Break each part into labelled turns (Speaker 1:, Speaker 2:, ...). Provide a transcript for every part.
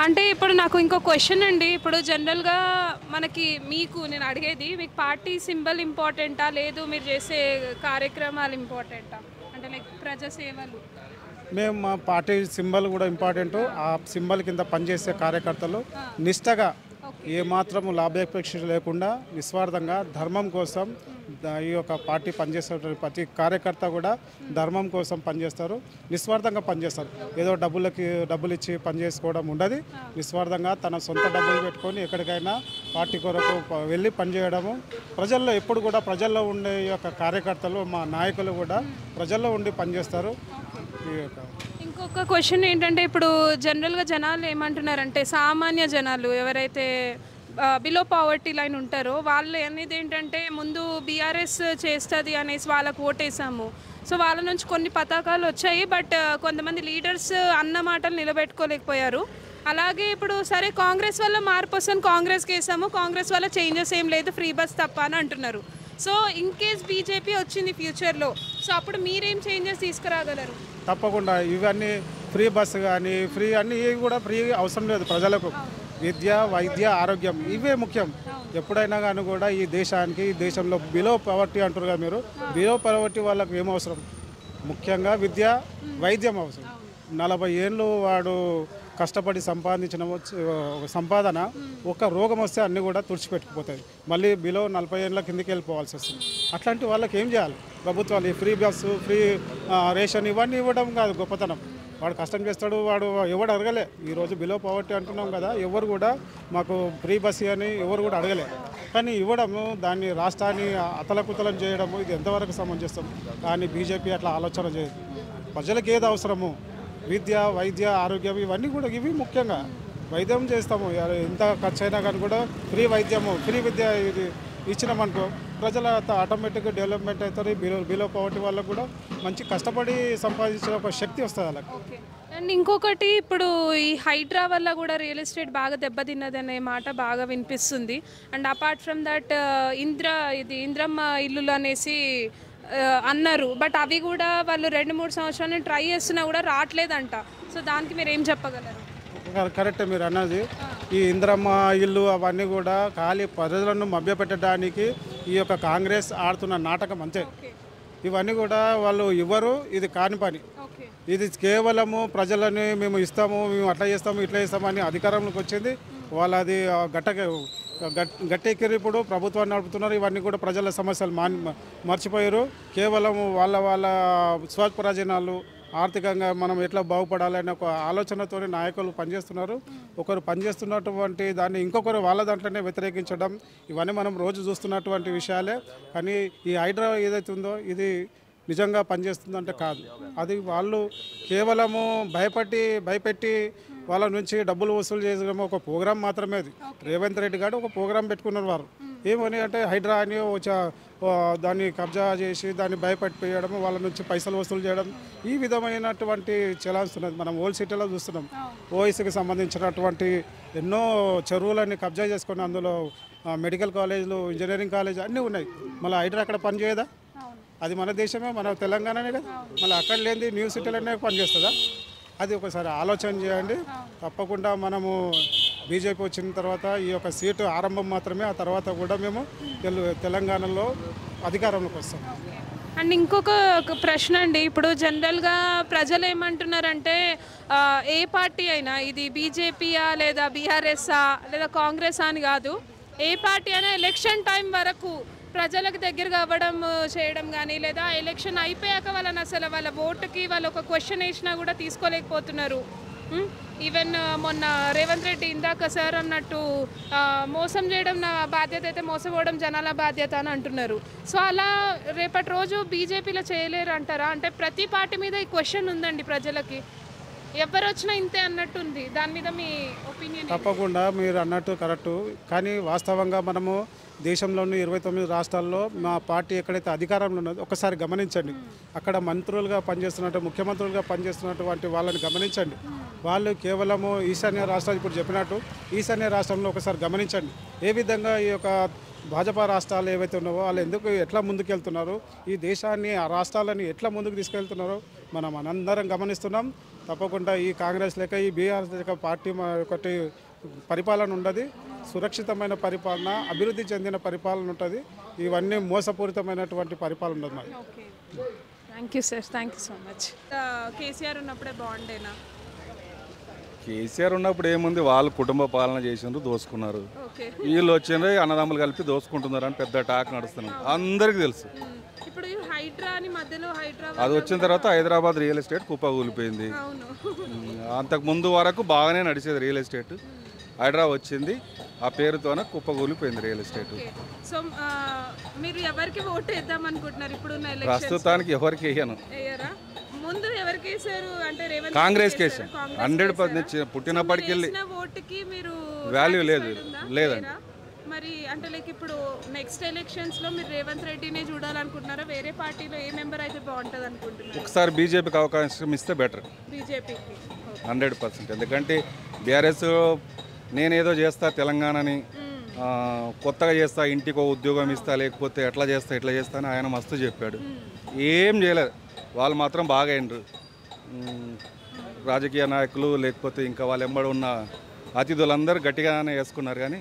Speaker 1: అంటే ఇప్పుడు నాకు ఇంకో క్వశ్చన్ అండి. ఇప్పుడు జనరల్‌గా మనకి మీకు నేను అడిగేది మీకు పార్టీ సింబల్ ఇంపార్టెంటా? లేదు మీరు చేసే కార్యక్రమాలు ఇంపార్టెంటా? అంటే లైక్ ప్రజా సేవలు.
Speaker 2: మేము మా పార్టీ సింబల్ కూడా ఇంపార్టెంటు. ఆ సింబల్ కింద పనిచేసే కార్యకర్తలు
Speaker 1: ఆ!
Speaker 2: నిష్టగా
Speaker 1: ఓకే.
Speaker 2: ఏమాత్రం లాభాపేక్ష లేకుండా నిస్వార్థంగా ధర్మం కోసం ఈ యొక్క పార్టీ పనిచేసే ప్రతి కార్యకర్త కూడా ధర్మం కోసం పనిచేస్తారు, నిస్వార్థంగా పనిచేస్తారు. ఏదో డబ్బులు ఇచ్చి పనిచేసుకోవడం ఉండదు. నిస్వార్థంగా తన సొంత డబ్బులు పెట్టుకొని ఎక్కడికైనా పార్టీ కొరకు వెళ్ళి పనిచేయడము. ప్రజల్లో ఎప్పుడు కూడా ప్రజల్లో ఉండే ఈ యొక్క కార్యకర్తలు మా నాయకులు కూడా ప్రజల్లో ఉండి పనిచేస్తారు. ఈ యొక్క
Speaker 1: ఇంకొక క్వశ్చన్ ఏంటంటే ఇప్పుడు జనరల్‌గా జనాలు ఏమంటున్నారంటే సామాన్య జనాలు ఎవరైతే బిలో పావర్టీ లైన్ ఉంటారో వాళ్ళు అనేది ఏంటంటే ముందు బీఆర్ఎస్ చేస్తుంది అనేసి వాళ్ళకు ఓటేసాము. సో వాళ్ళ నుంచి కొన్ని పథకాలు వచ్చాయి. బట్ కొంతమంది లీడర్స్ అన్న మాటలు నిలబెట్టుకోలేకపోయారు. అలాగే ఇప్పుడు సరే కాంగ్రెస్ వల్ల మార్పు వస్తుంది, కాంగ్రెస్కి వేసాము, కాంగ్రెస్ వల్ల చేంజెస్ ఏం లేదు, ఫ్రీ బస్ తప్ప అని అంటున్నారు. సో ఇన్ కేస్ బీజేపీ వచ్చింది ఫ్యూచర్లో, సో అప్పుడు మీరేం చేంజెస్ తీసుకురాగలరు?
Speaker 2: తప్పకుండా ఇవన్నీ ఫ్రీ బస్సు కానీ ఫ్రీ అన్నీ ఇవి కూడా ఫ్రీ అవసరం లేదు ప్రజలకు. విద్య, వైద్య, ఆరోగ్యం ఇవే ముఖ్యం. ఎప్పుడైనా కానీ కూడా ఈ దేశానికి, ఈ దేశంలో బిలో పవర్టీ అంటారు కదా మీరు, బిలో పవర్టీ వాళ్ళకి ఏం అవసరం? ముఖ్యంగా విద్య, వైద్యం అవసరం. 40 ఏళ్ళు వాడు కష్టపడి సంపాదించిన సంపాదన ఒక రోగం వస్తే అన్నీ కూడా తుడిచిపెట్టుకుపోతాయి. మళ్ళీ బిలో 40 ఏళ్ళ కిందికి వెళ్ళిపోవాల్సి వస్తుంది. అట్లాంటి వాళ్ళకి ఏం చేయాలి ప్రభుత్వాలు? ఈ ఫ్రీ బస్సు, ఫ్రీ రేషన్ ఇవన్నీ ఇవ్వడం కాదు గొప్పతనం. వాడు కష్టం చేస్తాడు, వాడు ఎవడు అడగలే. ఈరోజు బిలో పవర్టీ అంటున్నాం కదా, ఎవరు కూడా మాకు ఫ్రీ బస్సు అని ఎవరు కూడా అడగలే. కానీ ఇవ్వడము, దాన్ని రాష్ట్రాన్ని అతలకుతలం చేయడము ఇది ఎంతవరకు సమంజసం? కానీ బీజేపీ అట్లా ఆలోచన చేయదు. ప్రజలకు ఏది అవసరము విద్య, వైద్య, ఆరోగ్యం ఇవన్నీ కూడా ఇవి ముఖ్యంగా. వైద్యం చేస్తాము, ఎంత ఖర్చు అయినా కానీ కూడా ఫ్రీ వైద్యము, ఫ్రీ విద్య ఇది ఇచ్చినామనుకో ప్రజల ఆటోమేటిక్గా డెవలప్మెంట్ అవుతారు. బిలో పవర్టీ వాళ్ళకు కూడా మంచి కష్టపడి సంపాదించిన ఒక శక్తి వస్తుంది వాళ్ళకి.
Speaker 1: ఓకే. అండ్ ఇంకొకటి ఇప్పుడు ఈ హైడ్రా వల్ల కూడా రియల్ ఎస్టేట్ బాగా దెబ్బతిన్నది అనే మాట బాగా వినిపిస్తుంది. And apart from that Indiramma ఇల్లులు అనేసి అన్నారు. బట్ అవి కూడా వాళ్ళు 2-3 సంవత్సరాలు ట్రై చేస్తున్నా కూడా రావట్లేదంట. సో దానికి మీరు ఏం చెప్పగలరు?
Speaker 2: కరెక్టే మీరు అన్నది. ఈ ఇంద్రమ్మ ఇల్లు అవన్నీ కూడా ఖాళీ ప్రజలను మభ్యపెట్టడానికి ఈ యొక్క కాంగ్రెస్ ఆడుతున్న నాటకం అంతే. ఇవన్నీ కూడా వాళ్ళు ఇవ్వరు, ఇది కాని పని. ఇది కేవలము ప్రజలని మేము ఇస్తాము, మేము అట్లా చేస్తాము, ఇట్లా చేస్తామని అధికారంలోకి వచ్చింది వాళ్ళది గట్టెక్కిరి. ఇప్పుడు ప్రభుత్వాన్ని నడుపుతున్నారు. ఇవన్నీ కూడా ప్రజల సమస్యలు మర్చిపోయారు. కేవలం వాళ్ళ స్వప్రయోజనాలు, ఆర్థికంగా మనం ఎట్లా బాగుపడాలనే ఒక ఆలోచనతో నాయకులు పనిచేస్తున్నారు. ఒకరు పనిచేస్తున్నటువంటి దాన్ని ఇంకొకరు వాళ్ళ దాంట్లోనే వ్యతిరేకించడం ఇవన్నీ మనం రోజు చూస్తున్నటువంటి విషయాలే. కానీ ఈ హైడ్రా ఏదైతే ఉందో ఇది నిజంగా పనిచేస్తుందంటే కాదు. అది వాళ్ళు కేవలము భయపెట్టి వాళ్ళ నుంచి డబ్బులు వసూలు చేయడం ఒక ప్రోగ్రాం మాత్రమే. అది రేవంత్ రెడ్డి గారు ఒక ప్రోగ్రాం పెట్టుకున్నారు. వారు ఏమని అంటే హైడ్రా అని దాన్ని కబ్జా చేసి దాన్ని భయపెట్టిపోయడం, వాళ్ళ నుంచి పైసలు వసూలు చేయడం, ఈ విధమైనటువంటి చెలాస్తున్నది మనం ఓల్డ్ సిటీలో చూస్తున్నాం. ఓఎస్కి సంబంధించినటువంటి ఎన్నో చెరువులన్నీ కబ్జా చేసుకుని అందులో మెడికల్ కాలేజీలు, ఇంజనీరింగ్ కాలేజ్ అన్నీ ఉన్నాయి. మళ్ళీ హైడ్రా అక్కడ పనిచేయదా? అది మన దేశమే, మన తెలంగాణనే కదా. మళ్ళీ అక్కడ లేనిది న్యూ సిటీలోనే పనిచేస్తుందా? అది ఒకసారి ఆలోచన చేయండి. తప్పకుండా మనము బీజేపీ వచ్చిన తర్వాత ఈ యొక్క సీటు ఆరంభం మాత్రమే, ఆ తర్వాత కూడా మేము తెలంగాణలో అధికారంలోకి వస్తాం.
Speaker 1: అండ్ ఇంకొక ప్రశ్న అండి. ఇప్పుడు జనరల్గా ప్రజలు ఏమంటున్నారంటే ఏ పార్టీ అయినా ఇది బీజేపీయా లేదా బీఆర్ఎస్ఆ లేదా కాంగ్రెస్ అని కాదు, ఏ పార్టీ అయినా ఎలక్షన్ టైం వరకు ప్రజలకు దగ్గరగా అవ్వడం చేయడం కానీ, లేదా ఎలక్షన్ అయిపోయాక వాళ్ళని అసలు వాళ్ళ ఓటుకి వాళ్ళు ఒక క్వశ్చన్ వేసినా కూడా తీసుకోలేకపోతున్నారు. ఈవెన్ మొన్న రేవంత్ రెడ్డి ఇందాక సార్ అన్నట్టు మోసం చేయడం నా బాధ్యత అయితే మోసపోవడం జనాల బాధ్యత అని అంటున్నారు. సో అలా రేపటి రోజు బీజేపీలో చేయలేరు అంటారా? అంటే ప్రతి పార్టీ మీద ఈ క్వశ్చన్ ఉందండి ప్రజలకి, ఎవరు వచ్చినా ఇంతే అన్నట్టుంది. దాని మీద మీ ఒపీనియన్?
Speaker 2: తప్పకుండా మీరు అన్నట్టు కరెక్టు. కానీ వాస్తవంగా మనము దేశంలోని 29 రాష్ట్రాల్లో మా పార్టీ ఎక్కడైతే అధికారంలో ఉన్నదో ఒకసారి గమనించండి. అక్కడ మంత్రులుగా పనిచేస్తున్నట్టు, ముఖ్యమంత్రులుగా పనిచేస్తున్నటువంటి వాళ్ళని గమనించండి. వాళ్ళు కేవలము ఈశాన్య రాష్ట్రాలు ఇప్పుడు చెప్పినట్టు ఈశాన్య రాష్ట్రంలో ఒకసారి గమనించండి ఏ విధంగా ఈ యొక్క భాజపా రాష్ట్రాలు ఏవైతే ఉన్నావో వాళ్ళు ఎందుకు ఎట్లా ముందుకెళ్తున్నారు, ఈ దేశాన్ని ఆ రాష్ట్రాలని ఎట్లా ముందుకు తీసుకెళ్తున్నారో మనం అందరం గమనిస్తున్నాం. తప్పకుండా ఈ కాంగ్రెస్ లేక ఈ బీఆర్ఎస్ లేక పార్టీ ఒకటి పరిపాలన ఉండదు. సురక్షితమైన పరిపాలన, అభివృద్ధి చెందిన పరిపాలన ఉంటుంది. ఇవన్నీ మోసపూరితమైనటువంటి పరిపాలన ఉండదు మరి.
Speaker 1: Okay, thank you sir, thank you so much. KCR ఉన్నప్పుడే బాగుండేనా?
Speaker 3: కేసీఆర్ ఉన్నప్పుడు ఏముంది, వాళ్ళు కుటుంబ పాలన చేసిండ్రు, దోసుకున్నారు.
Speaker 1: ఓకే,
Speaker 3: వీళ్ళు వచ్చిండ్రు, అన్నదమ్ములు కలిపి దోసుకుంటున్నారు అని పెద్ద టాక్ నడుస్తున్నారు, అందరికీ తెలుసు.
Speaker 1: ఇప్పుడు ఈ హైడ్రా అని మధ్యలో హైడ్రా
Speaker 3: అది వచ్చిన తర్వాత హైదరాబాద్ రియల్ ఎస్టేట్ కుప్పకూలిపోయింది.
Speaker 1: అవును.
Speaker 3: అంతకు ముందు వరకు బాగానే నడిచేది రియల్ ఎస్టేట్. హైడ్రా వచ్చింది, ఆ పేరుతోనే కుప్పకూలిపోయింది రియల్ ఎస్టేట్.
Speaker 1: సో మీరు ఎవరికి ఓటు వేద్దాం అనుకుంటున్నారు ఇప్పుడున్న ఎలక్షన్?
Speaker 3: ప్రస్తుతానికి ఎవరికి వేయను.
Speaker 1: వేయరా? ముందు ఎవరికి వేశారు అంటే రేవంత్
Speaker 3: కాంగ్రెస్
Speaker 1: రెడ్డికి
Speaker 3: కేసు
Speaker 1: వేశారా?
Speaker 3: 100% పుట్టినప్పటికి వెళ్ళి
Speaker 1: వేసిన ఓటుకి మీరు
Speaker 3: వాల్యూ లేదు,
Speaker 1: satisfied ఉందా?
Speaker 3: లేదండి.
Speaker 1: లేరా? మరి అంటే లైక్ ఇప్పుడు నెక్స్ట్ ఎలక్షన్స్ లో మీరు రేవంత్ రెడ్డినే చూడాలనుకుంటున్నారా? వేరే పార్టీలో ఏ మెంబర్ అయితే బాగుంటుంది అనుకుంటున్నారు?
Speaker 3: ఒకసారి బీజేపీకి అవకాశం ఇస్తే బెటర్.
Speaker 1: బీజేపీకి
Speaker 3: 100%. ఎందుకంటే బీఆర్ఎస్ నేనేదో చేస్తా తెలంగాణని, కొత్తగా చేస్తా, ఇంటికో ఉద్యోగం ఇస్తా, లేకపోతే ఎట్లా చేస్తా ఇట్లా చేస్తా అని ఆయన మస్తు చెప్పాడు. ఏం చేయలేదు. వాళ్ళు మాత్రం బాగా అయినరు. రాజకీయ నాయకులు లేకపోతే ఇంకా వాళ్ళ ఎంబడి ఉన్న అతిథులందరూ గట్టిగానే వేసుకున్నారు, కానీ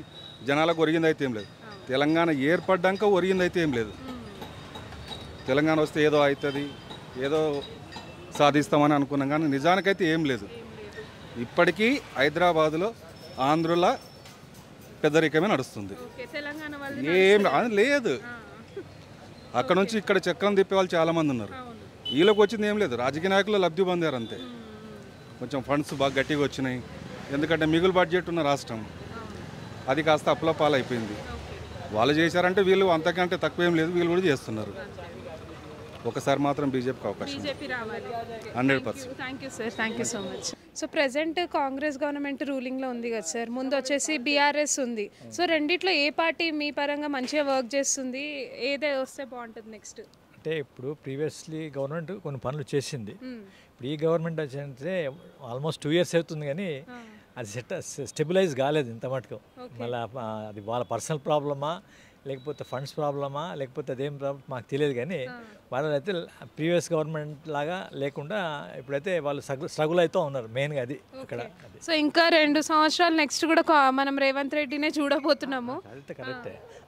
Speaker 3: జనాలకు ఒరిగింది అయితే ఏం లేదు. తెలంగాణ ఏర్పడ్డాక ఒరిగింది అయితే ఏం లేదు. తెలంగాణ వస్తే ఏదో అవుతుంది, ఏదో సాధిస్తామని అనుకున్నాం, కానీ నిజానికైతే ఏం లేదు. ఇప్పటికీ హైదరాబాదులో ఆంధ్రుల పెద్దరికమే నడుస్తుంది.
Speaker 1: ఓకే, తెలంగాణ వాళ్ళు
Speaker 3: ఏం లేదు. అక్కడ నుంచి ఇక్కడ చక్రం తిప్పే వాళ్ళు చాలామంది ఉన్నారు. వీళ్ళకి వచ్చింది ఏం లేదు. రాజకీయ నాయకులు లబ్ధి పొందారు అంతే. కొంచెం ఫండ్స్ బాగా గట్టిగా వచ్చినాయి. ఎందుకంటే మిగులు బడ్జెట్ ఉన్న రాష్ట్రం, అది కాస్త అప్పుల పాలైపోయింది. వాళ్ళు చేశారంటే వీళ్ళు అంతకంటే తక్కువ ఏం లేదు, వీళ్ళు కూడా చేస్తున్నారు. ఒకసారి మాత్రం బీజేపీకి అవకాశం.
Speaker 1: బీజేపీ రావాలి.
Speaker 3: 100%.
Speaker 1: Thank you sir, thank you so much. So present Congress government రూలింగ్లో ఉంది కదా సార్, ముందు వచ్చేసి బీఆర్ఎస్ ఉంది. సో రెండిట్లో ఏ పార్టీ మీ పరంగా మంచిగా వర్క్ చేస్తుంది, ఏదే వస్తే బాగుంటుంది నెక్స్ట్?
Speaker 4: అంటే ఇప్పుడు ప్రీవియస్లీ గవర్నమెంట్ కొన్ని పనులు చేసింది. ఇప్పుడు ఈ గవర్నమెంట్ వచ్చి ఆల్మోస్ట్ 2 years అవుతుంది, కానీ అది స్టెబిలైజ్ కాలేదు ఇంత మటుకు. మళ్ళీ అది వాళ్ళ పర్సనల్ ప్రాబ్లమా, లేకపోతే ఫండ్స్ ప్రాబ్లమా, లేకపోతే అదేం ప్రాబ్లం మాకు తెలియదు, కానీ వాళ్ళైతే ప్రీవియస్ గవర్నమెంట్ లాగా లేకుండా ఇప్పుడైతే వాళ్ళు స్ట్రగుల్ అవుతూ ఉన్నారు మెయిన్గా. అది అక్కడ.
Speaker 1: సో ఇంకా 2 సంవత్సరాలు నెక్స్ట్ కూడా మనం రేవంత్ రెడ్డినే చూడబోతున్నాము.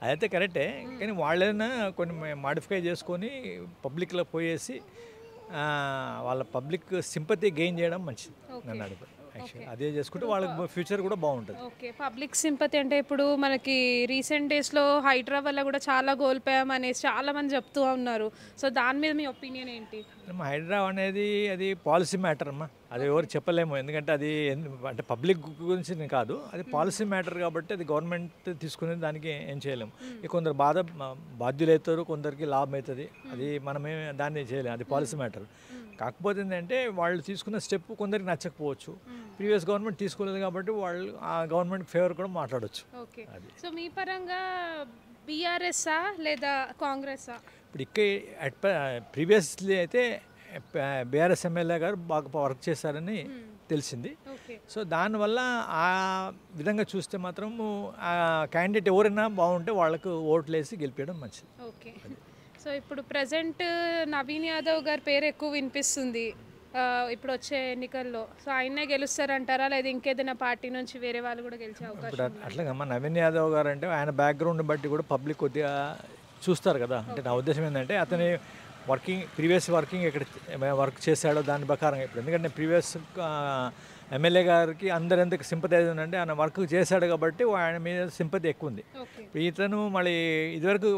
Speaker 4: అదైతే కరెక్టే, కానీ వాళ్ళైనా కొన్ని మాడిఫై చేసుకొని పబ్లిక్లో పోయేసి వాళ్ళ పబ్లిక్ సింపతి గెయిన్ చేయడం మంచిది నన్ను అడుగు. అదే చేసుకుంటే వాళ్ళకి ఫ్యూచర్ కూడా బాగుంటుంది.
Speaker 1: ఓకే, పబ్లిక్ సింపతి అంటే ఇప్పుడు మనకి రీసెంట్ డేస్లో హైడ్రా వల్ల కూడా చాలా కోల్పోయాం అనేసి చాలా మంది చెప్తూ ఉన్నారు. సో దాని మీద మీ ఒపీనియన్ ఏంటి?
Speaker 4: హైడ్రా అనేది అది పాలసీ మ్యాటర్ అమ్మా, అది ఎవరు చెప్పలేము. ఎందుకంటే అది అంటే పబ్లిక్ గురించి కాదు, అది పాలసీ మ్యాటర్ కాబట్టి అది గవర్నమెంట్ తీసుకునేది, దానికి ఏం చేయలేము. కొందరు బాధ్యులు అవుతారు, కొందరికి లాభం అవుతుంది, అది మనమే దాన్ని చేయలేము, అది పాలసీ మ్యాటర్. కాకపోతే ఏంటంటే వాళ్ళు తీసుకున్న స్టెప్ కొందరికి నచ్చకపోవచ్చు. ప్రీవియస్ గవర్నమెంట్ తీసుకోలేదు కాబట్టి వాళ్ళు ఆ గవర్నమెంట్ ఫేవర్ కూడా మాట్లాడవచ్చు.
Speaker 1: ఓకే, సో మీ పరంగా బీఆర్ఎస్ఆ లేదా కాంగ్రెసా?
Speaker 4: ఇప్పుడు ఇక్కడ ప్రీవియస్లీ అయితే బీఆర్ఎస్ ఎమ్మెల్యే గారు బాగా వర్క్ చేశారని తెలిసింది. సో దానివల్ల ఆ విధంగా చూస్తే మాత్రం ఆ క్యాండిడేట్ ఎవరైనా బాగుంటే వాళ్ళకు ఓట్లు వేసి గెలిపించడం మంచిది.
Speaker 1: ఓకే, సో ఇప్పుడు ప్రజెంట్ నవీన్ యాదవ్ గారి పేరు ఎక్కువ వినిపిస్తుంది ఇప్పుడు వచ్చే ఎన్నికల్లో. సో ఆయనే గెలుస్తారంటారా, లేదా ఇంకేదైనా పార్టీ నుంచి వేరే వాళ్ళు కూడా గెలిచే అవకాశం?
Speaker 4: ఇప్పుడు అట్లాగమ్మా, నవీన్ యాదవ్ గారు అంటే ఆయన బ్యాక్గ్రౌండ్ బట్టి కూడా పబ్లిక్ కొద్దిగా చూస్తారు కదా. అంటే నా ఉద్దేశం ఏంటంటే అతని ప్రీవియస్ ఇక్కడ వర్క్ చేశాడో దాని ప్రకారం. ఇప్పుడు ఎందుకంటే ప్రీవియస్ ఎమ్మెల్యే గారికి అందరు ఎందుకు సింపతి ఉందంటే ఆయన వర్క్ చేశాడు కాబట్టి ఆయన మీద సింపతి ఎక్కువ ఉంది. ఇతను మళ్ళీ ఇదివరకు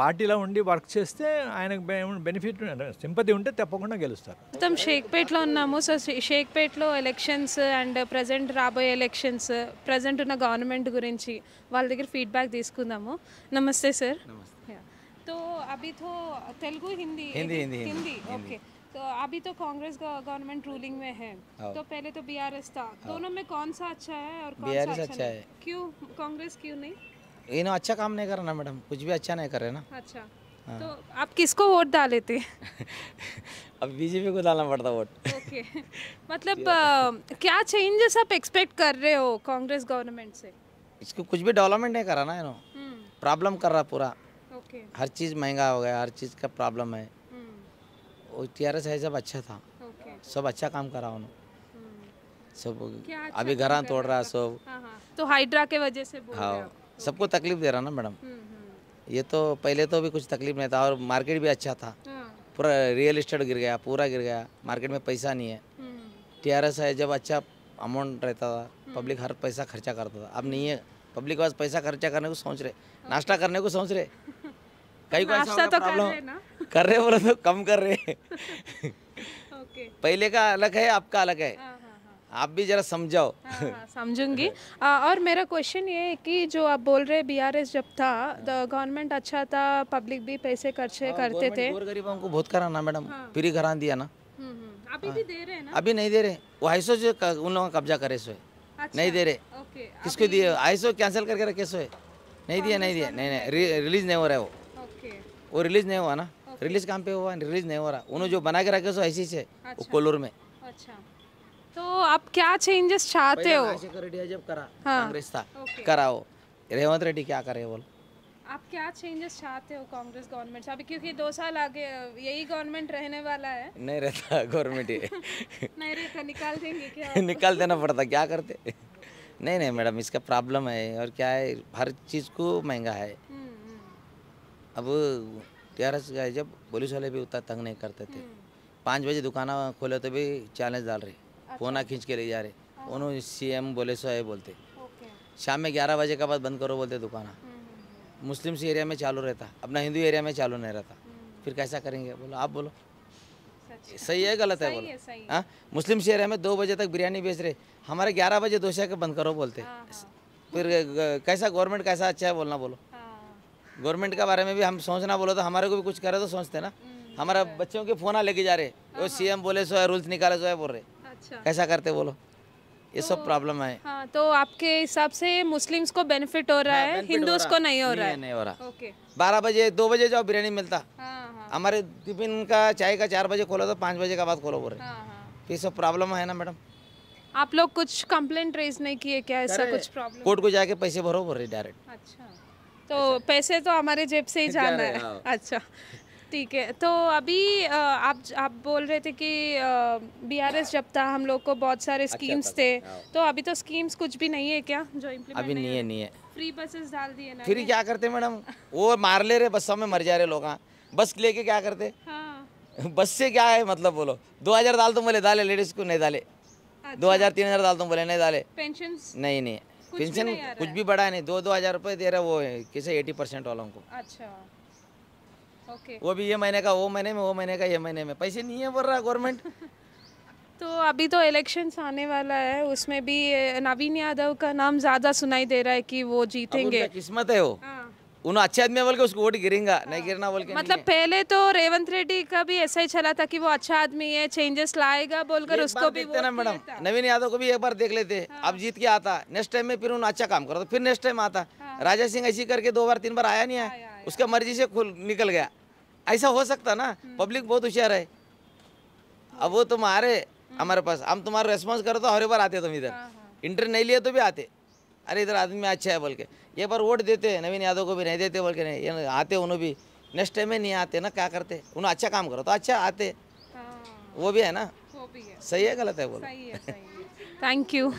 Speaker 4: పార్టీలో ఉండి వర్క్ చేస్తే ఆయనకు బెనిఫిట్ సింపతి ఉంటే తప్పకుండా గెలుస్తారు.
Speaker 1: మొత్తం షేక్పేట్లో ఉన్నాము. సో షేక్పేట్లో ఎలక్షన్స్ అండ్ ప్రజెంట్ రాబోయే ఎలక్షన్స్, ప్రజెంట్ ఉన్న గవర్నమెంట్ గురించి వాళ్ళ దగ్గర ఫీడ్బ్యాక్ తీసుకుందాము. నమస్తే సార్. तो अभी तो तेलुगु हिंदी ओके. तो अभी तो कांग्रेस गवर्नमेंट रूलिंग में है, तो पहले तो बीआरएस था. दोनों में कौन सा अच्छा है और कौन सा अच्छा है? क्यों कांग्रेस क्यों नहीं?
Speaker 5: इन्हों अच्छा काम नहीं कर रहा ना मैडम, कुछ भी अच्छा नहीं कर रहे ना.
Speaker 1: अच्छा, तो आप किसको वोट डाले थे?
Speaker 5: अब बीजेपी को डालना पड़ता वोट.
Speaker 1: ओके, मतलब क्या चेंजेस आप एक्सपेक्ट कर रहे हो कांग्रेस गवर्नमेंट से?
Speaker 5: इसको कुछ भी डेवलपमेंट नहीं कर रहा ना, इन्हों प्रॉब्लम कर रहा पूरा. हर चीज़ महंगा हो गया, हर चीज़ का प्रॉब्लम है. और टीआरएस है सब अच्छा था, सब अच्छा काम करा उन्होंने. सब
Speaker 1: क्या अच्छा
Speaker 5: अभी घर तोड़ रहा सब।
Speaker 1: हाँ हाँ, तो हाइड्रा के वजह से बोल रहे हो
Speaker 5: हाँ
Speaker 1: आप।
Speaker 5: सबको तकलीफ दे रहा ना मैडम। ये तो पहले तो भी कुछ तकलीफ नहीं था और मार्केट भी अच्छा था।
Speaker 1: हाँ,
Speaker 5: पूरा रियल एस्टेट गिर गया, पूरा गिर गया, मार्केट में पैसा नहीं है। टीआरएस है जब अच्छा अमाउंट रहता था, पब्लिक हर पैसा खर्चा करता था। अब नहीं है, पब्लिक बस पैसा खर्चा करने को सोच रहे, नाश्ता करने को सोच रहे। कई को ऐसा
Speaker 1: नाश्ता
Speaker 5: हो गया
Speaker 1: तो कर रहे
Speaker 5: प्रॉब्लम
Speaker 1: ना।
Speaker 5: कर रहे बोले तो कम कर रहे।
Speaker 1: ओके,
Speaker 5: पहले का अलग है, आपका अलग है।
Speaker 1: हाँ हाँ हाँ
Speaker 5: आप भी जरा समझाओ।
Speaker 1: हाँ, हाँ, समझूंगी। और मेरा क्वेश्चन ये है कि जो आप बोल रहे बीआरएस जब था, गवर्नमेंट अच्छा था, पब्लिक भी पैसे खर्चे करते थे।
Speaker 5: गोर गरीबों को बहुत करा ना मैडम, फ्री घरा दिया ना।
Speaker 1: अभी भी दे रहे हैं ना।
Speaker 5: अभी नहीं दे रहे, वो आईसो जो उन लोगों का कब्जा करे सो है,
Speaker 1: अच्छा,
Speaker 5: नहीं दे रहे।
Speaker 1: ओके,
Speaker 5: किसको दिए? आईसो कैंसिल करके रखे सो है, नहीं दिया, नहीं दिया, नहीं नहीं रिलीज नहीं हो रहा है
Speaker 1: ओके,
Speaker 5: वो रिलीज नहीं हुआ ना। रिलीज कहाँ पे हुआ? रिलीज नहीं हो रहा। उन्होंने जो बना के रखे सो ऐसी से वो कोल्लूर में।
Speaker 1: अच्छा, तो आप क्या चेंजेस चाहते हो?
Speaker 5: राजशेखर रेड्डी जब करा
Speaker 1: हाँ,
Speaker 5: कांग्रेस था,
Speaker 1: ओके।
Speaker 5: कराओ। रेवंत रेड्डी क्या करे बोल?
Speaker 1: आप क्या चेंजेस चाहते हो कांग्रेस गवर्नमेंट से? अभी क्योंकि 2 साल आगे यही गवर्नमेंट रहने वाला है।
Speaker 5: नहीं रहता गवर्नमेंट ये।
Speaker 1: नहीं रहता, निकाल देंगे क्या?
Speaker 5: निकाल देना पड़ता, क्या करते? नहीं नहीं मैडम, इसका प्रॉब्लम है। और क्या है, हर चीज़ को महंगा है। अब टीआरएस गए जब, पुलिस वाले भी उतना तंग नहीं करते थे। 5 बजे दुकान खोले तो भी चैलेंज डाल रहे, फोना खींच के ले जा रहे। उन्होंने सीएम बोले सो है बोलते।
Speaker 1: ओके,
Speaker 5: शाम में 11 बजे के बाद बंद करो बोलते दुकान। मुस्लिम्स एरिया में चालू रहता, अपना हिंदू एरिया में चालू नहीं रहता। फिर कैसा करेंगे बोलो? आप बोलो, सही है गलत है बोलो?
Speaker 1: सही है।
Speaker 5: हाँ, मुस्लिम्स एरिया में 2 बजे तक बिरयानी बेच रहे, हमारे 11 बजे डोसा के बंद करो बोलते। फिर कैसा गवर्नमेंट कैसा अच्छा है बोलना? बोलो, गवर्नमेंट के बारे में भी हम सोचना बोलो तो हमारे को भी कुछ करे तो सोचते ना। हमारा बच्चों के फोन लेके जा रहे, वो सीएम बोले सो है, रूल्स निकाले सो है बोल रहे।
Speaker 1: अच्छा,
Speaker 5: कैसा करते बोलो? ये सब प्रॉब्लम है।
Speaker 1: हाँ, तो आपके हिसाब से मुस्लिम्स को बेनिफिट हो रहा है, हिंदूज को नहीं हो रहा है।
Speaker 5: नहीं हो रहा।
Speaker 1: ओके,
Speaker 5: 12 बजे 2 बजे जाओ बिरयानी मिलता,
Speaker 1: हाँ हाँ
Speaker 5: हमारे टिफिन का चाय का 4 बजे खोलो तो 5 बजे के बाद खोलो बोल रहे।
Speaker 1: हाँ हाँ।
Speaker 5: ये सब प्रॉब्लम है ना मैडम।
Speaker 1: आप लोग कुछ कंप्लेंट रेज नहीं किए क्या? ऐसा कुछ प्रॉब्लम?
Speaker 5: कोर्ट को जाके पैसे भरो बोल रहे डायरेक्ट।
Speaker 1: अच्छा, तो पैसे तो हमारे जेब से ही जाना है। अच्छा, ठीक है। तो अभी आप बोल रहे थे कि बीआरएस जब था हम लोग को बहुत सारे स्कीम्स थे, तो अभी तो स्कीम्स कुछ भी नहीं है क्या जो इम्प्लीमेंट?
Speaker 5: अभी नहीं है, नहीं है।
Speaker 1: फ्री बसेस डाल दिए ना।
Speaker 5: फिर क्या करते मैडम? वो मार ले रहे, बसों में मर जा रहे लोग। हाँ, बस लेके क्या करते?
Speaker 1: हाँ,
Speaker 5: बस से क्या है मतलब बोलो? 2000 डाल तुम बोले डाले, लेडीज को नहीं डाले। 2000-3000 डाल तुम बोले नहीं डाले।
Speaker 1: पेंशन
Speaker 5: नहीं नहीं, पेंशन कुछ भी बढ़ा नहीं। 2-2000 रुपये दे रहा वो किसे 80% वालों को।
Speaker 1: अच्छा, ओके।
Speaker 5: वो भी ये महीने का वो महीने में, वो महीने का ये महीने में। पैसे नहीं है बोल रहा गवर्नमेंट।
Speaker 1: तो अभी तो इलेक्शंस आने वाला है, उसमें भी नवीन यादव का नाम ज्यादा सुनाई दे रहा है कि वो जीतेंगे।
Speaker 5: किस्मत है वो,
Speaker 1: हाँ।
Speaker 5: उन्हें अच्छे आदमी बोल के उसको वोट गिरेगा, नहीं गिरना बोल के
Speaker 1: मतलब पहले तो रेवंत रेड्डी का भी ऐसा ही चला था कि वो अच्छा आदमी है, चेंजेस लाएगा बोलकर उसको भी
Speaker 5: देखते ना मैडम। नवीन यादव को भी एक बार देख लेते, अब जीत के आता, नेक्स्ट टाइम में फिर उन्हें अच्छा काम करो तो फिर नेक्स्ट टाइम आता। राजा सिंह ऐसी करके 2 बार 3 बार आया नहीं है, उसका मर्जी से निकल गया। ऐसा हो सकता ना? पब्लिक बहुत होशियार है। अब वो तुम आ रहे हमारे पास, हम तुम्हारा रेस्पॉन्स करो तो हर बार आते तुम इधर, इंटर नहीं लिए तो भी आते। अरे इधर आदमी अच्छा है बोल के ये बार वोट देते, नवीन यादव को भी नहीं देते बोल के नहीं, ये आते उन्हें भी, नेक्स्ट टाइम में नहीं आते ना। क्या करते? उन्हें अच्छा काम करो तो अच्छा आते, वो भी है ना।
Speaker 1: वो भी है।
Speaker 5: सही है गलत है बोलो?
Speaker 1: सही है, सही है। Thank you.